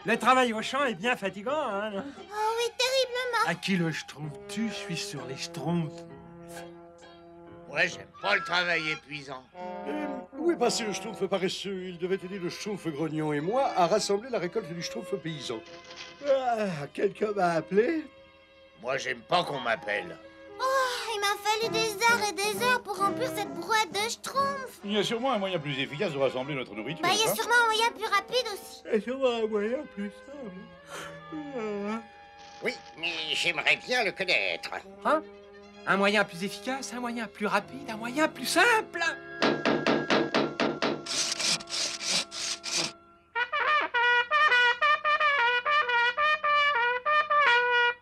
Le travail au champ est bien fatigant, hein. Oh oui, terriblement. À qui le schtroumpf tue, je suis sur les schtroumpfs. Moi, j'aime pas le travail épuisant. Où est passé le schtroumpf paresseux? Il devait aider le schtroumpf grognon et moi à rassembler la récolte du schtroumpf paysan. Quelqu'un m'a appelé? Moi, j'aime pas qu'on m'appelle. Il m'a fallu des heures et des heures pour remplir cette brouette de schtroumpf. Il y a sûrement un moyen plus efficace de rassembler notre nourriture. Bah, il y a sûrement un moyen plus rapide aussi. Et sûrement un moyen plus simple. Oui, mais j'aimerais bien le connaître. Hein? Un moyen plus efficace, un moyen plus rapide, un moyen plus simple.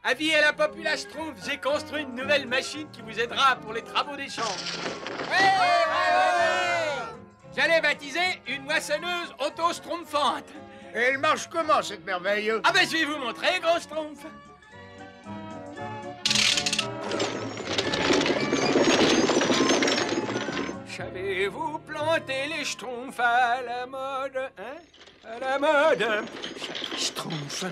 Avis à la populace Schtroumpf, j'ai construit une nouvelle machine qui vous aidera pour les travaux des champs. Ouais. J'allais baptiser une moissonneuse auto-schtroumpfante. Et elle marche comment, cette merveille? Ah ben je vais vous montrer, gros Schtroumpf. Savez-vous planter les schtroumpfs à la mode, hein? À la mode. Schtroumpf.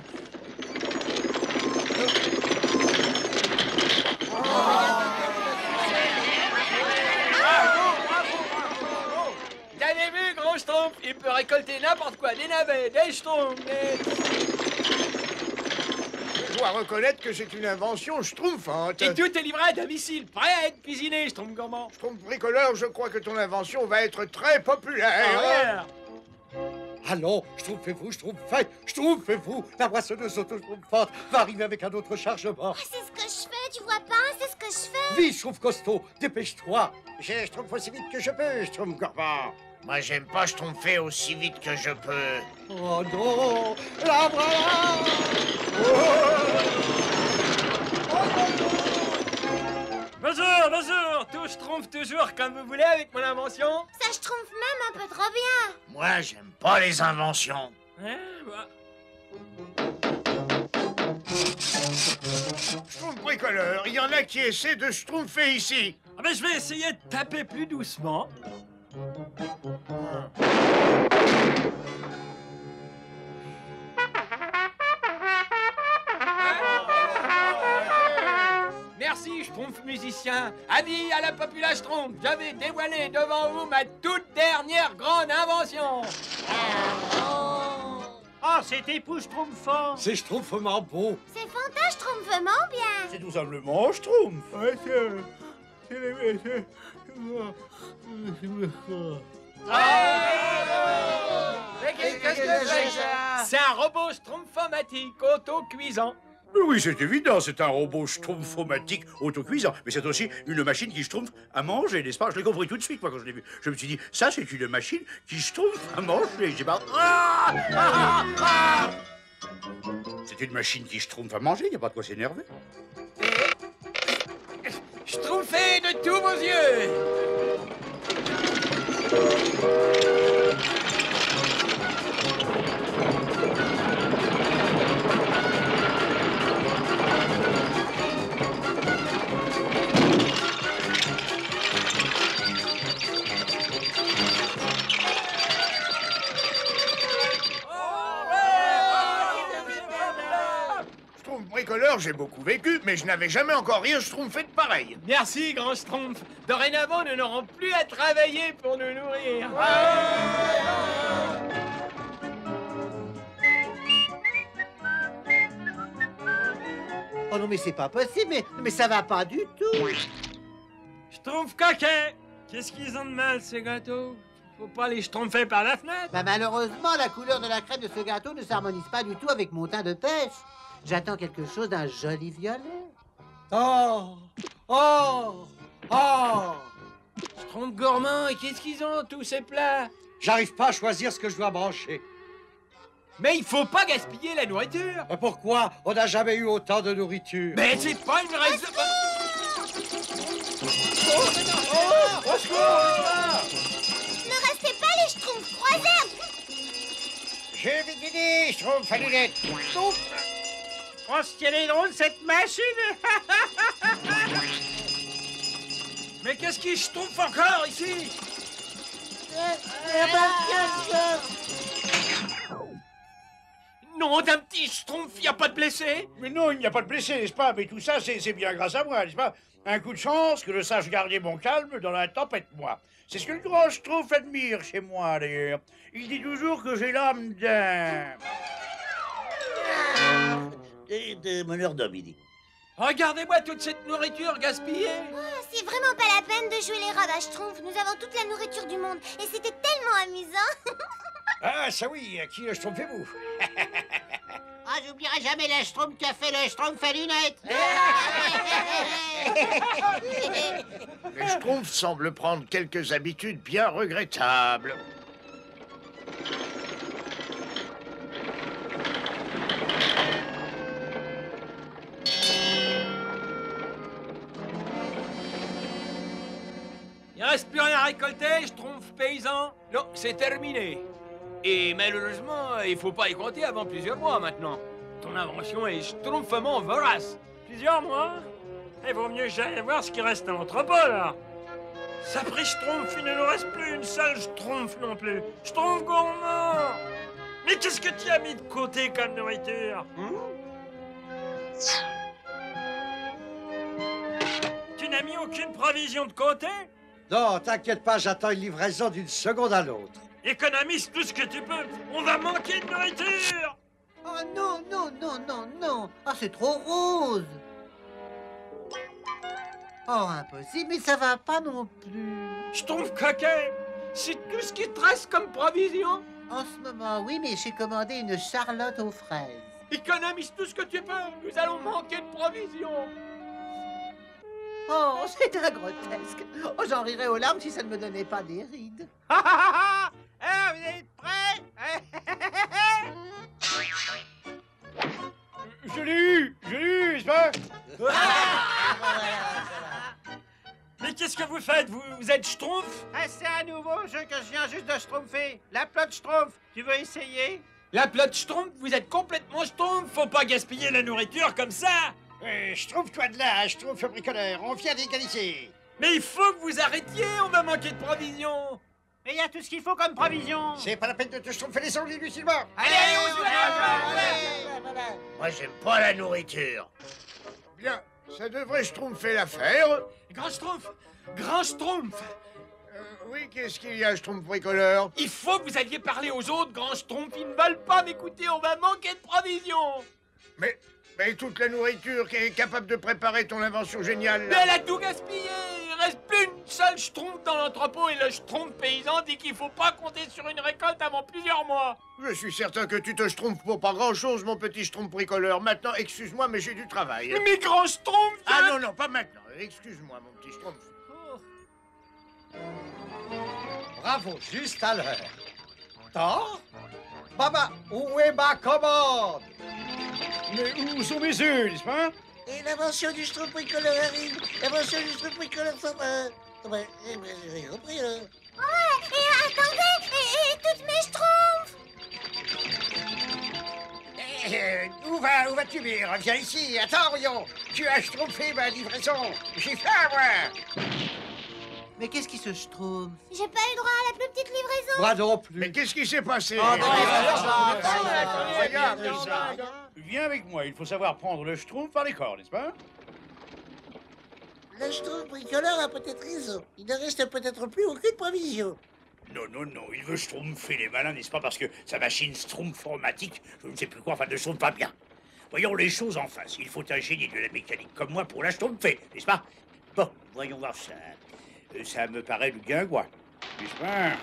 Vous avez vu, gros schtroumpf? Il peut récolter n'importe quoi, des navets, des schtroumpfs, Je dois reconnaître que c'est une invention schtroumpfante. Et tout est livré à domicile, prêt à être cuisiné, schtroumpf gourmand. Schtroumpf bricoleur, je crois que ton invention va être très populaire. Allons, schtroumpfez-vous. La moissonneuse auto-schtroumpfante va arriver avec un autre chargement. C'est ce que je fais, tu vois pas? C'est ce que je fais. Vite, schtroumpf costaud, dépêche-toi. Je schtroumpf aussi vite que je peux, schtroumpf gourmand. Moi, j'aime pas schtroumpfer aussi vite que je peux. Oh non, la voilà. Bonjour, tout schtroumpf toujours comme vous voulez avec mon invention. Ça schtroumpf même un peu trop bien. Moi, j'aime pas les inventions. Hein, bah. Schtroumpf bricoleur, il y en a qui essaient de schtroumpfer ici. Ah ben je vais essayer de taper plus doucement. Merci, Schtroumpf musicien. Avis à la populace Schtroumpf, je vais dévoiler devant vous ma toute dernière grande invention. Oh, c'est époustouflant. C'est schtroumpfement beau. C'est fantastique, schtroumpfement bien. C'est tout simplement schtroumpf. Ouais, Mais qu'est-ce que c'est ça? C'est un robot schtroumpfomatique auto-cuisant. Oui, c'est évident, c'est un robot schtroumpfomatique autocuisant. Mais c'est aussi une machine qui schtroumpf à manger, n'est-ce pas? Je l'ai compris tout de suite, moi, quand je l'ai vu. Je me suis dit, ça, c'est une machine qui schtroumpf à manger. J'ai pas... C'est une machine qui schtroumpf à manger, il n'y a pas de quoi s'énerver. Schtroumpfez de tous vos yeux. Bricoleur, j'ai beaucoup vécu, mais je n'avais jamais encore rien schtroumpfé de pareil. Merci, grand Schtroumpf. Dorénavant, nous n'aurons plus à travailler pour nous nourrir. Oh non, mais c'est pas possible, mais ça va pas du tout. Schtroumpf coquet. Qu'est-ce qu'ils ont de mal, ces gâteaux? Faut pas les schtroumpfer par la fenêtre. Bah malheureusement, la couleur de la crème de ce gâteau ne s'harmonise pas du tout avec mon teint de pêche. J'attends quelque chose d'un joli violet. Oh. Schtroumpf gourmand, et qu'est-ce qu'ils ont, tous ces plats? J'arrive pas à choisir ce que je dois brancher. Mais il faut pas gaspiller la nourriture. Pourquoi? On n'a jamais eu autant de nourriture. Mais c'est pas une raison... Ne restez pas les schtroumpfs croisés. J'ai vite fini, schtroumpf à lunettes. Oh, ce qu'elle est drôle, cette machine. Mais qu'est-ce qui schtroumpf encore ici? nom d'un petit schtroumpf, y a pas de blessé? Mais non, il n'y a pas de blessé, n'est-ce pas? Mais tout ça, c'est bien grâce à moi, n'est-ce pas? Un coup de chance que je sache garder mon calme dans la tempête, moi. C'est ce que le grand schtroumpf admire chez moi, d'ailleurs. Il dit toujours que j'ai l'âme d'un... de meneur d'homme, il dit. Regardez-moi toute cette nourriture gaspillée. Ah, c'est vraiment pas la peine de jouer les rats à Schtroumpf. Nous avons toute la nourriture du monde et c'était tellement amusant. Ah, ça oui, qui le schtroumpfez-vous? Ah, j'oublierai jamais le Schtroumpf qui a fait le Schtroumpf à lunettes. Les Schtroumpfs semblent prendre quelques habitudes bien regrettables. Il reste plus rien à récolter, schtroumpf paysan. Non, c'est terminé. Et malheureusement, il faut pas y compter avant plusieurs mois maintenant. Ton invention est schtroumpfement vorace. Plusieurs mois? Il vaut mieux que j'aille voir ce qui reste dans l'entrepôt, là. Sapri schtroumpf, il ne nous reste plus une seule schtroumpf non plus. Schtroumpf gourmand! Mais qu'est-ce que tu as mis de côté comme nourriture? Tu n'as mis aucune provision de côté? Non, t'inquiète pas, j'attends une livraison d'une seconde à l'autre. Économise tout ce que tu peux. On va manquer de nourriture! Oh non, non, non, non, non. Ah, c'est trop rose. Oh, impossible, mais ça va pas non plus. Schtroumpf coquet, c'est tout ce qui te reste comme provision. En ce moment, oui, mais j'ai commandé une charlotte aux fraises. Économise tout ce que tu peux. Nous allons manquer de provisions. Oh, c'est un grotesque. Oh, j'en rirais aux larmes si ça ne me donnait pas des rides. Ah, vous êtes prêts? Je l'ai eu, n'est-ce pas? Mais qu'est-ce que vous faites? Vous êtes schtroumpf? Ah, c'est un nouveau jeu que je viens juste de schtroumpfer. La plotte schtroumpf. Tu veux essayer? La plotte schtroumpf, vous êtes complètement schtroumpf. Faut pas gaspiller la nourriture comme ça! Schtroumpf-toi de là, schtroumpf bricoleur. On vient d'égaliser. Mais il faut que vous arrêtiez, on va manquer de provisions. Mais il y a tout ce qu'il faut comme provision. C'est pas la peine de te schtroumpfer les ongles inutilement. Allez, on se Voilà. Moi, j'aime pas la nourriture. Bien, ça devrait schtroumpfer l'affaire. Grand schtroumpf, grand schtroumpf. Oui, qu'est-ce qu'il y a, schtroumpf bricoleur? Il faut que vous alliez parler aux autres, grand schtroumpf. Ils ne veulent pas m'écouter, on va manquer de provisions. Mais toute la nourriture qui est capable de préparer ton invention géniale... Mais elle a tout gaspillé. Il reste plus une seule schtroumpf dans l'entrepôt et le schtroumpf paysan dit qu'il faut pas compter sur une récolte avant plusieurs mois. Je suis certain que tu te schtroumpfes pour pas grand-chose, mon petit schtroumpf bricoleur. Maintenant, excuse-moi, mais j'ai du travail. Mais grand schtroumpf... Ah non, non, pas maintenant. Excuse-moi, mon petit schtroumpf. Bravo, juste à l'heure. Thor? Baba, où est ma commande? Mais où sont mes œufs, n'est-ce pas? Et l'invention du Schtroumpf bricoleur arrive. L'invention du Schtroumpf bricoleur s'en va. J'ai compris, là. Ouais, et attendez, et toutes mes Schtroumpfs. Où vas-tu, Mire? Viens ici. Attends, Rion. Tu as schtroumpfé ma livraison. J'ai faim, moi. Mais qu'est-ce qui se Schtroumpf? J'ai pas eu droit à la plus petite livraison. Moi non plus. Mais qu'est-ce qui s'est passé? Regarde ça. Viens avec moi, il faut savoir prendre le schtroumpf par les corps, n'est-ce pas? Le Schtroumpf bricoleur a peut-être raison. Il ne reste peut-être plus aucune provision. Non, non, non, il veut schtroumpfer les malins, n'est-ce pas? Parce que sa machine schtroumpformatique, je ne sais plus quoi, enfin, ne schtroumpfe pas bien. Voyons les choses en face. Il faut un génie de la mécanique comme moi pour la schtroumpfer, n'est-ce pas? Bon, voyons voir ça. Ça me paraît du guingois, n'est-ce pas?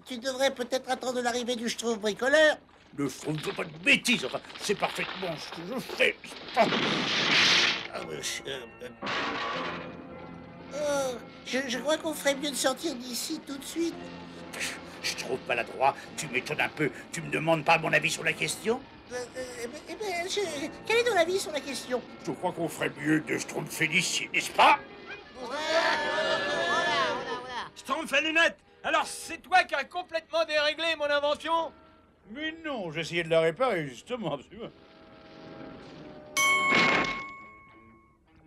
Tu devrais peut-être attendre l'arrivée du Schtroumpf bricoleur. Le schtroumpf ne fait pas de bêtises, enfin, c'est parfaitement ce que je fais, n'est-ce pas? Je crois qu'on ferait mieux de sortir d'ici tout de suite. Je trouve maladroit, tu m'étonnes un peu. Tu me demandes pas mon avis sur la question? Quel est ton avis sur la question? Je crois qu'on ferait mieux de schtroumpfer d'ici, n'est-ce pas? Schtroumpf à lunettes. Alors c'est toi qui as complètement déréglé mon invention? Mais non, j'essayais de la réparer, justement, absolument.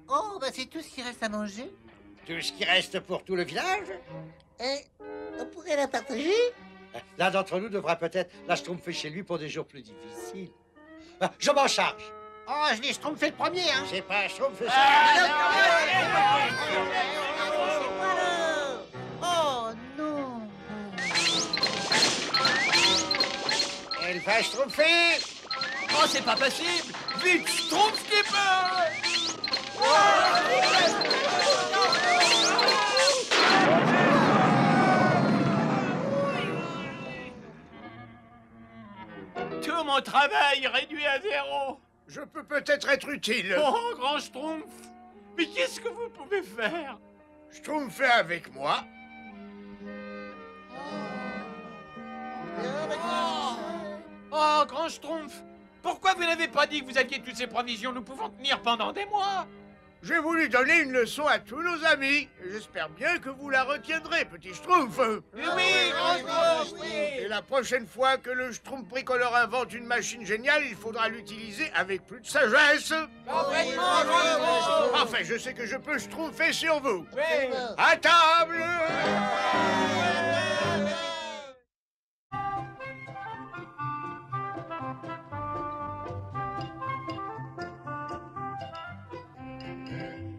Oh, bah c'est tout ce qui reste à manger. Tout ce qui reste pour tout le village? On pourrait la partager? L'un d'entre nous devra peut-être la schtroumpfer chez lui pour des jours plus difficiles. Je m'en charge. Oh, je l'ai schtroumpfé le premier, hein. C'est pas un schtroumpf, ça. Oh non. Elle va schtroumpfer. Oh, c'est pas possible! Vite, Schtroumpf-Skipper! Tout mon travail réduit à zéro! Je peux peut-être être utile. Oh, grand Schtroumpf! Mais qu'est-ce que vous pouvez faire? Schtroumpfez avec moi. Oh, grand Schtroumpf! Pourquoi vous n'avez pas dit que vous aviez toutes ces provisions? Nous pouvons tenir pendant des mois! J'ai voulu donner une leçon à tous nos amis. J'espère bien que vous la retiendrez, petit Schtroumpf. Oui, grand Schtroumpf! Et la prochaine fois que le Schtroumpf bricoleur invente une machine géniale, il faudra l'utiliser avec plus de sagesse. Parfaitement, grand Schtroumpf! Enfin, je sais que je peux Schtroumpfer sur vous. Oui. À table!